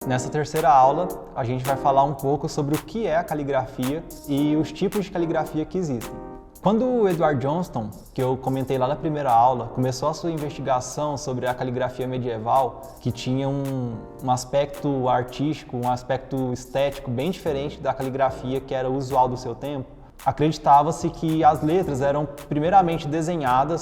Nessa terceira aula, a gente vai falar um pouco sobre o que é a caligrafia e os tipos de caligrafia que existem. Quando o Edward Johnston, que eu comentei lá na primeira aula, começou a sua investigação sobre a caligrafia medieval, que tinha um aspecto artístico, um aspecto estético bem diferente da caligrafia que era usual do seu tempo, acreditava-se que as letras eram primeiramente desenhado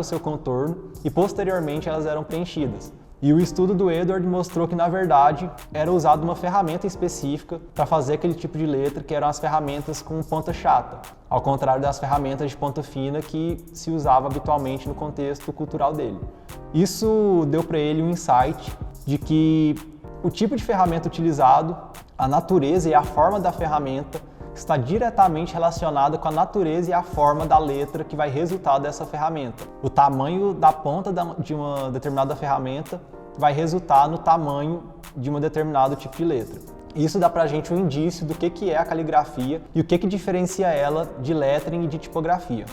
o seu contorno e posteriormente elas eram preenchidas. E o estudo do Edward mostrou que, na verdade, era usada uma ferramenta específica para fazer aquele tipo de letra, que eram as ferramentas com ponta chata, ao contrário das ferramentas de ponta fina que se usava habitualmente no contexto cultural dele. Isso deu para ele um insight de que o tipo de ferramenta utilizado, a natureza e a forma da ferramenta está diretamente relacionada com a natureza e a forma da letra que vai resultar dessa ferramenta. O tamanho da ponta de uma determinada ferramenta vai resultar no tamanho de um determinado tipo de letra. Isso dá pra gente um indício do que é a caligrafia e o que diferencia ela de lettering e de tipografia.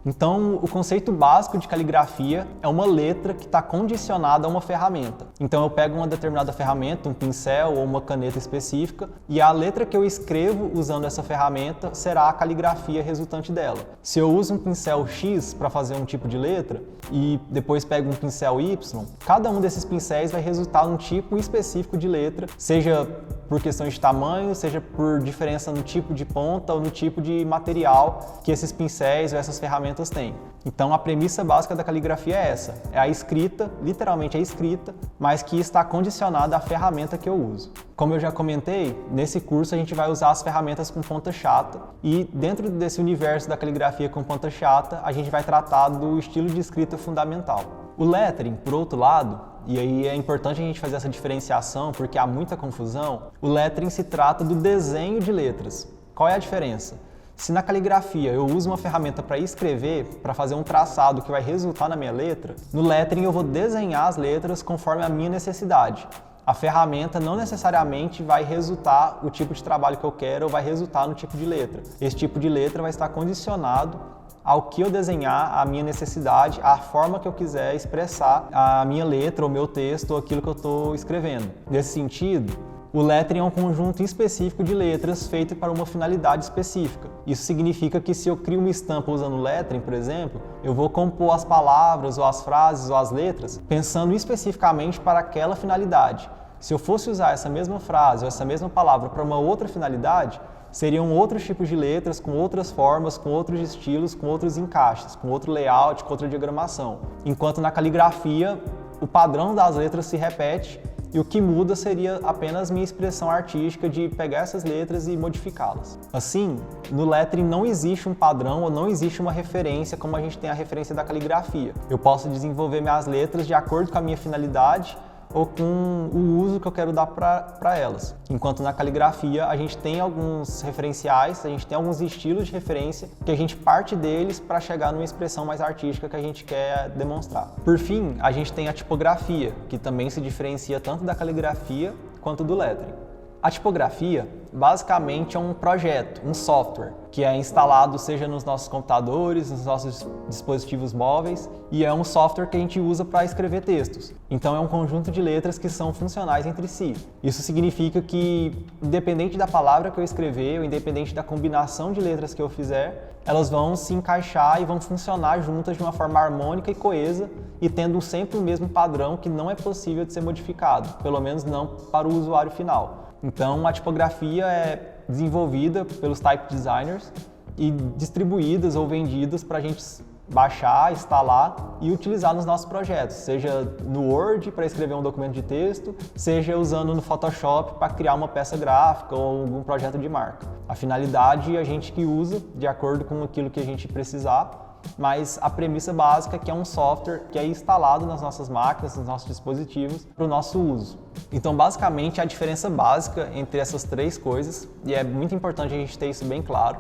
Então, o conceito básico de caligrafia é uma letra que está condicionada a uma ferramenta. Então, eu pego uma determinada ferramenta, um pincel ou uma caneta específica, e a letra que eu escrevo usando essa ferramenta será a caligrafia resultante dela. Se eu uso um pincel X para fazer um tipo de letra e depois pego um pincel Y, cada um desses pincéis vai resultar num tipo específico de letra, seja por questões de tamanho, seja por diferença no tipo de ponta ou no tipo de material que esses pincéis ou essas ferramentas têm. Então a premissa básica da caligrafia é essa, é a escrita, literalmente a escrita, mas que está condicionada à ferramenta que eu uso. Como eu já comentei, nesse curso a gente vai usar as ferramentas com ponta chata e dentro desse universo da caligrafia com ponta chata, a gente vai tratar do estilo de escrita fundamental. O lettering, por outro lado, e aí é importante a gente fazer essa diferenciação porque há muita confusão, o lettering se trata do desenho de letras. Qual é a diferença? Se na caligrafia eu uso uma ferramenta para escrever, para fazer um traçado que vai resultar na minha letra, no lettering eu vou desenhar as letras conforme a minha necessidade. A ferramenta não necessariamente vai resultar o tipo de trabalho que eu quero ou vai resultar no tipo de letra. Esse tipo de letra vai estar condicionado ao que eu desenhar, a minha necessidade, a forma que eu quiser expressar a minha letra, o meu texto, ou aquilo que eu estou escrevendo. Nesse sentido, o lettering é um conjunto específico de letras feito para uma finalidade específica. Isso significa que se eu crio uma estampa usando lettering, por exemplo, eu vou compor as palavras, ou as frases, ou as letras, pensando especificamente para aquela finalidade. Se eu fosse usar essa mesma frase ou essa mesma palavra para uma outra finalidade, seriam outros tipos de letras, com outras formas, com outros estilos, com outros encaixes, com outro layout, com outra diagramação. Enquanto na caligrafia, o padrão das letras se repete e o que muda seria apenas minha expressão artística de pegar essas letras e modificá-las. Assim, no lettering não existe um padrão ou não existe uma referência como a gente tem a referência da caligrafia. Eu posso desenvolver minhas letras de acordo com a minha finalidade ou com o uso que eu quero dar para elas. Enquanto na caligrafia a gente tem alguns referenciais, a gente tem alguns estilos de referência que a gente parte deles para chegar numa expressão mais artística que a gente quer demonstrar. Por fim, a gente tem a tipografia, que também se diferencia tanto da caligrafia quanto do lettering. A tipografia, basicamente, é um projeto, um software, que é instalado seja nos nossos computadores, nos nossos dispositivos móveis, e é um software que a gente usa para escrever textos. Então é um conjunto de letras que são funcionais entre si. Isso significa que, independente da palavra que eu escrever, ou independente da combinação de letras que eu fizer, elas vão se encaixar e vão funcionar juntas de uma forma harmônica e coesa, e tendo sempre o mesmo padrão que não é possível de ser modificado, pelo menos não para o usuário final. Então, a tipografia é desenvolvida pelos type designers e distribuídas ou vendidas para a gente baixar, instalar e utilizar nos nossos projetos, seja no Word para escrever um documento de texto, seja usando no Photoshop para criar uma peça gráfica ou algum projeto de marca. A finalidade a gente que usa de acordo com aquilo que a gente precisar, mas a premissa básica é que é um software que é instalado nas nossas máquinas, nos nossos dispositivos, para o nosso uso. Então, basicamente, a diferença básica entre essas três coisas, e é muito importante a gente ter isso bem claro.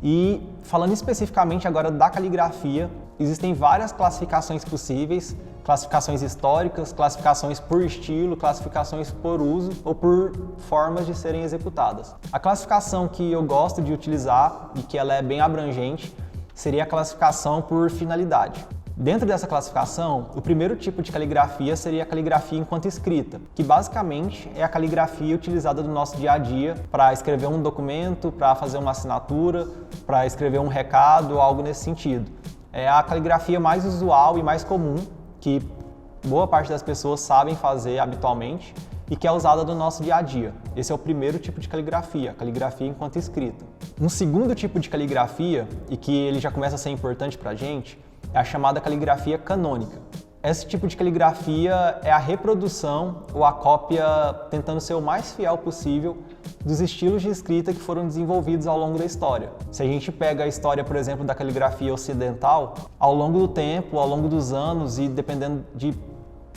E falando especificamente agora da caligrafia, existem várias classificações possíveis, classificações históricas, classificações por estilo, classificações por uso ou por formas de serem executadas. A classificação que eu gosto de utilizar e que ela é bem abrangente seria a classificação por finalidade. Dentro dessa classificação, o primeiro tipo de caligrafia seria a caligrafia enquanto escrita, que basicamente é a caligrafia utilizada no nosso dia a dia para escrever um documento, para fazer uma assinatura, para escrever um recado, algo nesse sentido. É a caligrafia mais usual e mais comum, que boa parte das pessoas sabem fazer habitualmente e que é usada no nosso dia a dia. Esse é o primeiro tipo de caligrafia, caligrafia enquanto escrita. Um segundo tipo de caligrafia, e que ele já começa a ser importante para a gente, é a chamada caligrafia canônica. Esse tipo de caligrafia é a reprodução ou a cópia tentando ser o mais fiel possível dos estilos de escrita que foram desenvolvidos ao longo da história. Se a gente pega a história, por exemplo, da caligrafia ocidental, ao longo do tempo, ao longo dos anos e dependendo de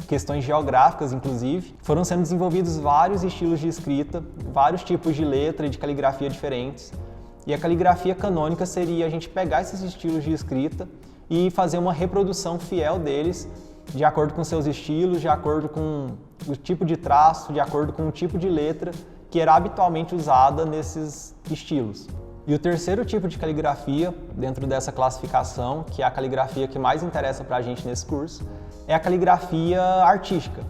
questões geográficas, inclusive, foram sendo desenvolvidos vários estilos de escrita, vários tipos de letra e de caligrafia diferentes. E a caligrafia canônica seria a gente pegar esses estilos de escrita e fazer uma reprodução fiel deles, de acordo com seus estilos, de acordo com o tipo de traço, de acordo com o tipo de letra que era habitualmente usada nesses estilos. E o terceiro tipo de caligrafia, dentro dessa classificação, que é a caligrafia que mais interessa para a gente nesse curso, é a caligrafia artística.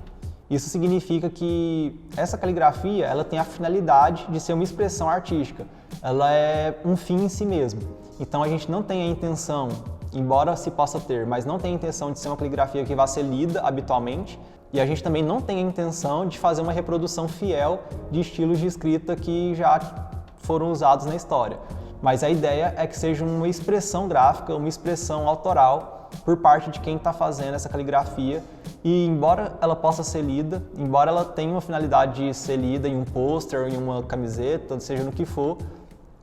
Isso significa que essa caligrafia ela tem a finalidade de ser uma expressão artística. Ela é um fim em si mesmo. Então a gente não tem a intenção, embora se possa ter, mas não tem a intenção de ser uma caligrafia que vai ser lida habitualmente, e a gente também não tem a intenção de fazer uma reprodução fiel de estilos de escrita que já foram usados na história. Mas a ideia é que seja uma expressão gráfica, uma expressão autoral por parte de quem está fazendo essa caligrafia, e embora ela possa ser lida, embora ela tenha uma finalidade de ser lida em um pôster, em uma camiseta, seja no que for,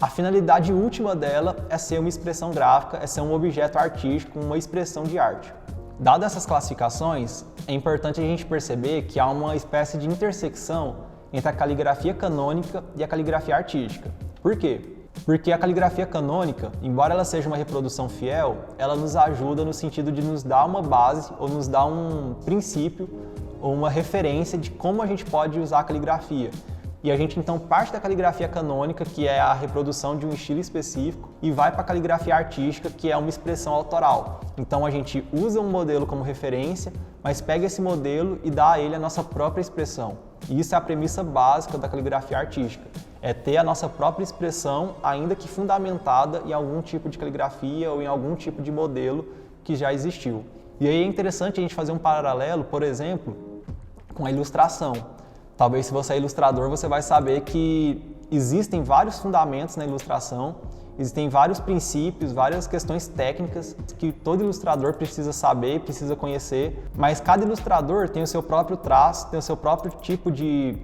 a finalidade última dela é ser uma expressão gráfica, é ser um objeto artístico, uma expressão de arte. Dadas essas classificações, é importante a gente perceber que há uma espécie de intersecção entre a caligrafia canônica e a caligrafia artística. Por quê? Porque a caligrafia canônica, embora ela seja uma reprodução fiel, ela nos ajuda no sentido de nos dar uma base ou nos dar um princípio ou uma referência de como a gente pode usar a caligrafia. E a gente então parte da caligrafia canônica, que é a reprodução de um estilo específico, e vai para a caligrafia artística, que é uma expressão autoral. Então a gente usa um modelo como referência, mas pega esse modelo e dá a ele a nossa própria expressão. E isso é a premissa básica da caligrafia artística, é ter a nossa própria expressão, ainda que fundamentada em algum tipo de caligrafia ou em algum tipo de modelo que já existiu. E aí é interessante a gente fazer um paralelo, por exemplo, com a ilustração. Talvez se você é ilustrador, você vai saber que existem vários fundamentos na ilustração, existem vários princípios, várias questões técnicas que todo ilustrador precisa saber, precisa conhecer, mas cada ilustrador tem o seu próprio traço, tem o seu próprio tipo de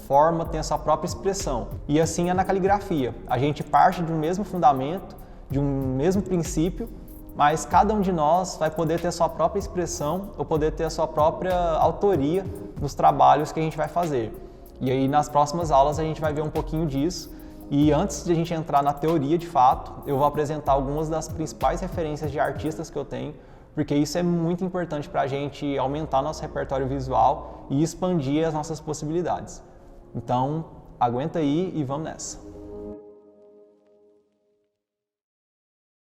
forma, tem a sua própria expressão. E assim é na caligrafia. A gente parte de um mesmo fundamento, de um mesmo princípio, mas cada um de nós vai poder ter a sua própria expressão ou poder ter a sua própria autoria nos trabalhos que a gente vai fazer. E aí nas próximas aulas a gente vai ver um pouquinho disso. E antes de a gente entrar na teoria de fato, eu vou apresentar algumas das principais referências de artistas que eu tenho, porque isso é muito importante para a gente aumentar nosso repertório visual e expandir as nossas possibilidades. Então, aguenta aí e vamos nessa!